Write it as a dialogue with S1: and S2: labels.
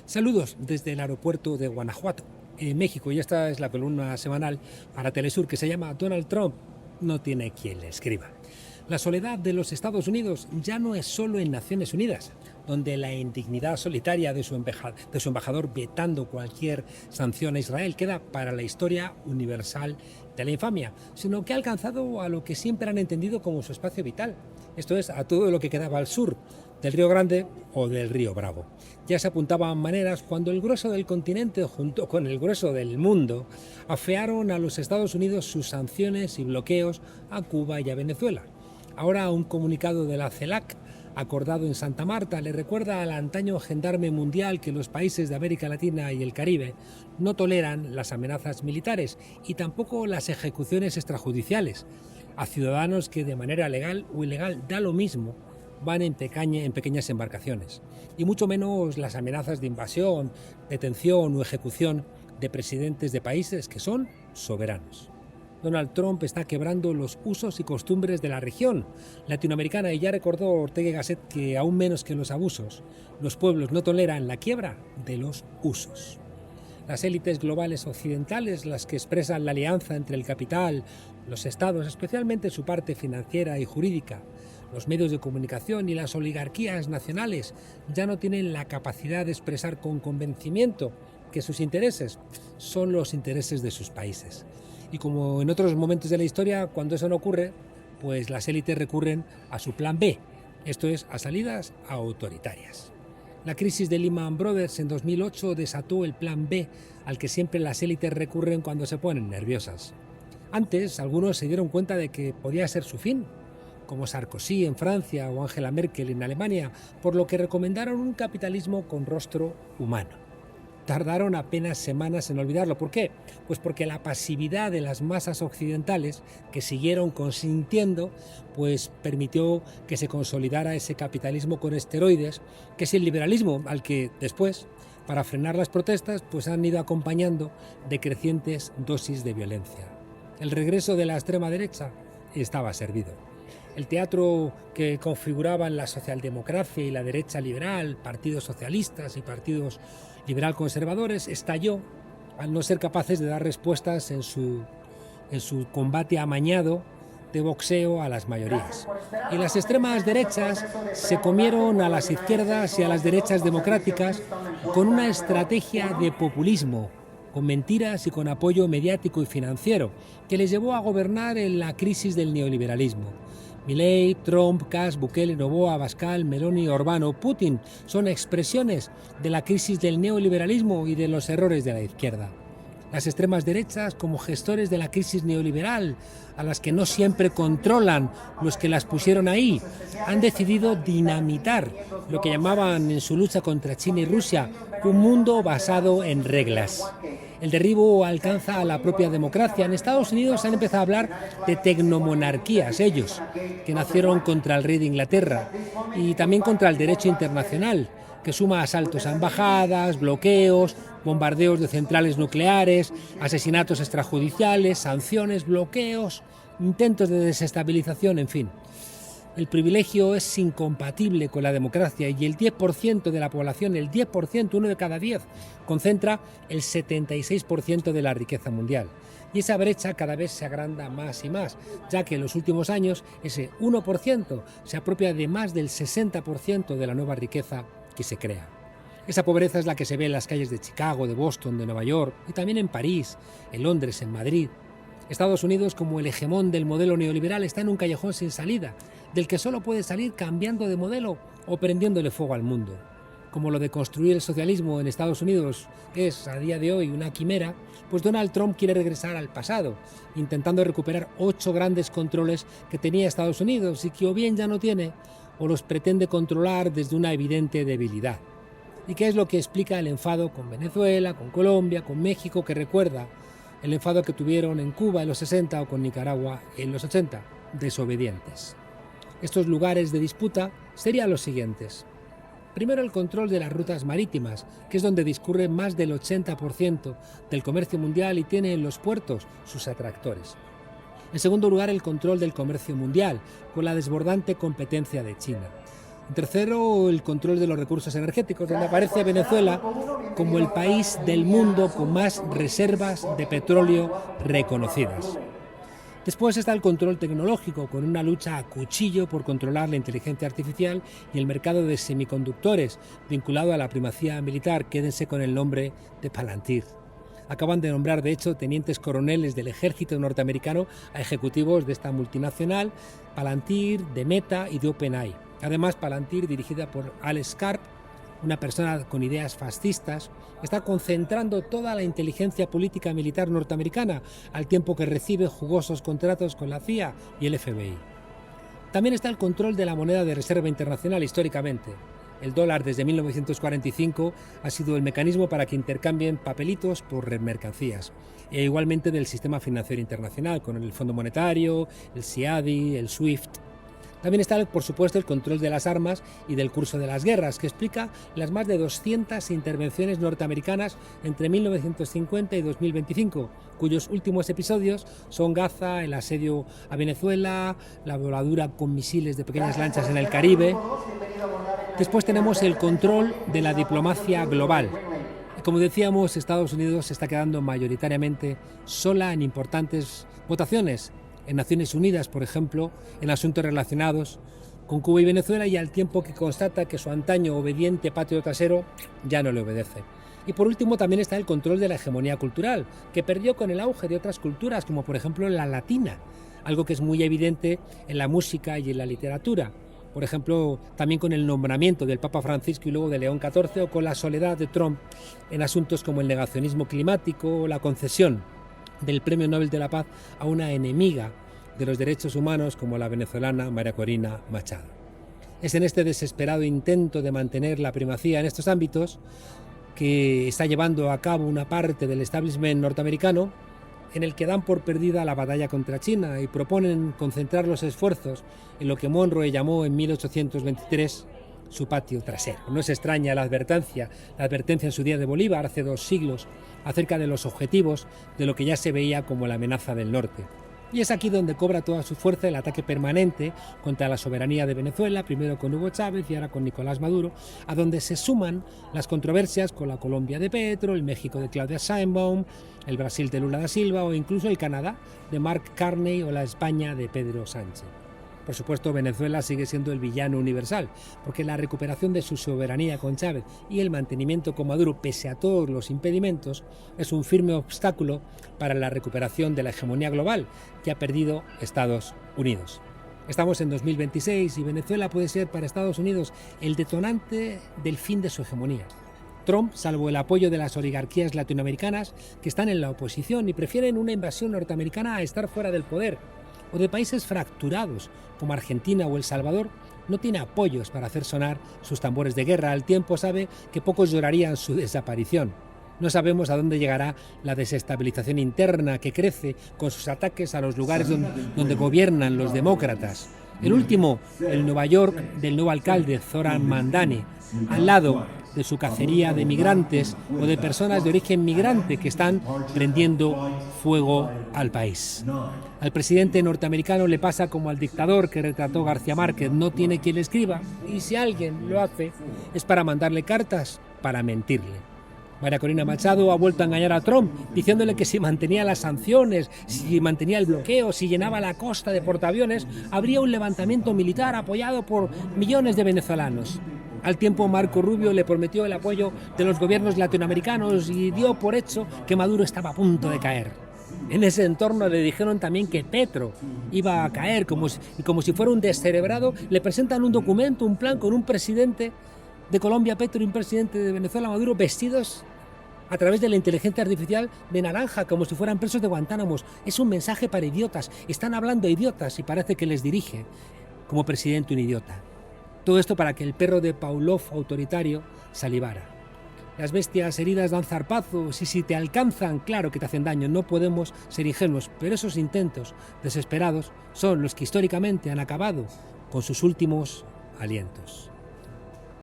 S1: Saludos desde el aeropuerto de Guanajuato, en México, y esta es la columna semanal para Telesur que se llama Donald Trump no tiene quien le escriba. La soledad de los Estados Unidos ya no es solo en Naciones Unidas, donde la indignidad solitaria de su embajador vetando cualquier sanción a Israel queda para la historia universal de la infamia, sino que ha alcanzado a lo que siempre han entendido como su espacio vital, esto es, a todo lo que quedaba al sur del Río Grande o del Río Bravo. Ya se apuntaban maneras cuando el grueso del continente, junto con el grueso del mundo, afearon a los Estados Unidos sus sanciones y bloqueos a Cuba y a Venezuela. Ahora un comunicado de la CELAC, acordado en Santa Marta, le recuerda al antaño gendarme mundial que los países de América Latina y el Caribe no toleran las amenazas militares y tampoco las ejecuciones extrajudiciales a ciudadanos que de manera legal o ilegal, da lo mismo, van en pequeñas embarcaciones, y mucho menos las amenazas de invasión, detención o ejecución de presidentes de países que son soberanos. Donald Trump está quebrando los usos y costumbres de la región latinoamericana y ya recordó Ortega y Gasset que, aún menos que los abusos, los pueblos no toleran la quiebra de los usos. Las élites globales occidentales, las que expresan la alianza entre el capital, los estados, especialmente su parte financiera y jurídica, los medios de comunicación y las oligarquías nacionales, ya no tienen la capacidad de expresar con convencimiento que sus intereses son los intereses de sus países. Y como en otros momentos de la historia, cuando eso no ocurre, pues las élites recurren a su plan B, esto es, a salidas autoritarias. La crisis de Lehman Brothers en 2008 desató el plan B al que siempre las élites recurren cuando se ponen nerviosas. Antes, algunos se dieron cuenta de que podía ser su fin, como Sarkozy en Francia o Angela Merkel en Alemania, por lo que recomendaron un capitalismo con rostro humano. Tardaron apenas semanas en olvidarlo. ¿Por qué? Pues porque la pasividad de las masas occidentales, que siguieron consintiendo, pues permitió que se consolidara ese capitalismo con esteroides, que es el liberalismo al que después, para frenar las protestas, pues han ido acompañando de crecientes dosis de violencia. El regreso de la extrema derecha estaba servido. El teatro que configuraban la socialdemocracia y la derecha liberal, partidos socialistas y partidos liberal conservadores, estalló al no ser capaces de dar respuestas en su combate amañado de boxeo a las mayorías. Y las extremas derechas se comieron a las izquierdas y a las derechas democráticas con una estrategia de populismo, con mentiras y con apoyo mediático y financiero, que les llevó a gobernar en la crisis del neoliberalismo. Milei, Trump, Kass, Bukele, Noboa, Abascal, Meloni, Orbán o Putin son expresiones de la crisis del neoliberalismo y de los errores de la izquierda. Las extremas derechas, como gestores de la crisis neoliberal, a las que no siempre controlan los que las pusieron ahí, han decidido dinamitar lo que llamaban en su lucha contra China y Rusia un mundo basado en reglas. El derribo alcanza a la propia democracia. En Estados Unidos han empezado a hablar de tecnomonarquías, ellos, que nacieron contra el rey de Inglaterra y también contra el derecho internacional, que suma asaltos a embajadas, bloqueos, bombardeos de centrales nucleares, asesinatos extrajudiciales, sanciones, bloqueos, intentos de desestabilización, en fin. El privilegio es incompatible con la democracia y el 10% de la población, el 10%, uno de cada 10, concentra el 76% de la riqueza mundial. Y esa brecha cada vez se agranda más y más, ya que en los últimos años ese 1% se apropia de más del 60% de la nueva riqueza que se crea. Esa pobreza es la que se ve en las calles de Chicago, de Boston, de Nueva York y también en París, en Londres, en Madrid. Estados Unidos, como el hegemón del modelo neoliberal, está en un callejón sin salida, del que solo puede salir cambiando de modelo o prendiéndole fuego al mundo. Como lo de construir el socialismo en Estados Unidos es a día de hoy una quimera, pues Donald Trump quiere regresar al pasado, intentando recuperar 8 grandes controles que tenía Estados Unidos y que o bien ya no tiene o los pretende controlar desde una evidente debilidad. ¿Y qué es lo que explica el enfado con Venezuela, con Colombia, con México, que recuerda el enfado que tuvieron en Cuba en los 60 o con Nicaragua en los 80, desobedientes? Estos lugares de disputa serían los siguientes. Primero, el control de las rutas marítimas, que es donde discurre más del 80% del comercio mundial y tiene en los puertos sus atractores. En segundo lugar, el control del comercio mundial, con la desbordante competencia de China. En tercero, el control de los recursos energéticos, donde aparece Venezuela como el país del mundo con más reservas de petróleo reconocidas. Después está el control tecnológico, con una lucha a cuchillo por controlar la inteligencia artificial y el mercado de semiconductores, vinculado a la primacía militar. Quédense con el nombre de Palantir. Acaban de nombrar, de hecho, tenientes coroneles del ejército norteamericano a ejecutivos de esta multinacional, Palantir, de Meta y de OpenAI. Además, Palantir, dirigida por Alex Karp, una persona con ideas fascistas, está concentrando toda la inteligencia política militar norteamericana, al tiempo que recibe jugosos contratos con la CIA y el FBI. También está el control de la moneda de reserva internacional históricamente. El dólar desde 1945 ha sido el mecanismo para que intercambien papelitos por mercancías. E igualmente del sistema financiero internacional, con el Fondo Monetario, el CIADI, el SWIFT. También está, por supuesto, el control de las armas y del curso de las guerras, que explica las más de 200 intervenciones norteamericanas entre 1950 y 2025, cuyos últimos episodios son Gaza, el asedio a Venezuela, la voladura con misiles de pequeñas lanchas en el Caribe. Después tenemos el control de la diplomacia global. Como decíamos, Estados Unidos se está quedando mayoritariamente sola en importantes votaciones, en Naciones Unidas, por ejemplo, en asuntos relacionados con Cuba y Venezuela, y al tiempo que constata que su antaño obediente patio trasero ya no le obedece. Y por último también está el control de la hegemonía cultural, que perdió con el auge de otras culturas, como por ejemplo la latina, algo que es muy evidente en la música y en la literatura. Por ejemplo, también con el nombramiento del Papa Francisco y luego de León XIV, o con la soledad de Trump en asuntos como el negacionismo climático o la concesión del Premio Nobel de la Paz a una enemiga de los derechos humanos como la venezolana María Corina Machado. Es en este desesperado intento de mantener la primacía en estos ámbitos que está llevando a cabo una parte del establishment norteamericano, en el que dan por perdida la batalla contra China y proponen concentrar los esfuerzos en lo que Monroe llamó en 1823 su patio trasero. No es extraña la advertencia en su día de Bolívar, hace 2 siglos, acerca de los objetivos de lo que ya se veía como la amenaza del norte. Y es aquí donde cobra toda su fuerza el ataque permanente contra la soberanía de Venezuela, primero con Hugo Chávez y ahora con Nicolás Maduro, a donde se suman las controversias con la Colombia de Petro, el México de Claudia Sheinbaum, el Brasil de Lula da Silva o incluso el Canadá de Mark Carney o la España de Pedro Sánchez. Por supuesto, Venezuela sigue siendo el villano universal, porque la recuperación de su soberanía con Chávez y el mantenimiento con Maduro, pese a todos los impedimentos, es un firme obstáculo para la recuperación de la hegemonía global que ha perdido Estados Unidos. Estamos en 2026 y Venezuela puede ser para Estados Unidos el detonante del fin de su hegemonía. Trump, salvo el apoyo de las oligarquías latinoamericanas que están en la oposición y prefieren una invasión norteamericana a estar fuera del poder, o de países fracturados como Argentina o El Salvador, no tiene apoyos para hacer sonar sus tambores de guerra. Al tiempo sabe que pocos llorarían su desaparición. No sabemos a dónde llegará la desestabilización interna que crece con sus ataques a los lugares donde gobiernan los demócratas. El último, el Nueva York del nuevo alcalde Zoran Mandani, al lado de su cacería de migrantes o de personas de origen migrante que están prendiendo fuego al país. Al presidente norteamericano le pasa como al dictador que retrató García Márquez: no tiene quien le escriba, y si alguien lo hace es para mandarle cartas, para mentirle. María Corina Machado ha vuelto a engañar a Trump, diciéndole que si mantenía las sanciones, si mantenía el bloqueo, si llenaba la costa de portaaviones, habría un levantamiento militar apoyado por millones de venezolanos. Al tiempo, Marco Rubio le prometió el apoyo de los gobiernos latinoamericanos y dio por hecho que Maduro estaba a punto de caer. En ese entorno le dijeron también que Petro iba a caer, como si fuera un descerebrado. Le presentan un documento, un plan con un presidente de Colombia, Petro, y un presidente de Venezuela, Maduro, vestidos a través de la inteligencia artificial de naranja, como si fueran presos de Guantánamo. Es un mensaje para idiotas. Están hablando a idiotas y parece que les dirige como presidente un idiota. Todo esto para que el perro de Pavlov autoritario salivara. Las bestias heridas dan zarpazos y si te alcanzan, claro que te hacen daño. No podemos ser ingenuos, pero esos intentos desesperados son los que históricamente han acabado con sus últimos alientos.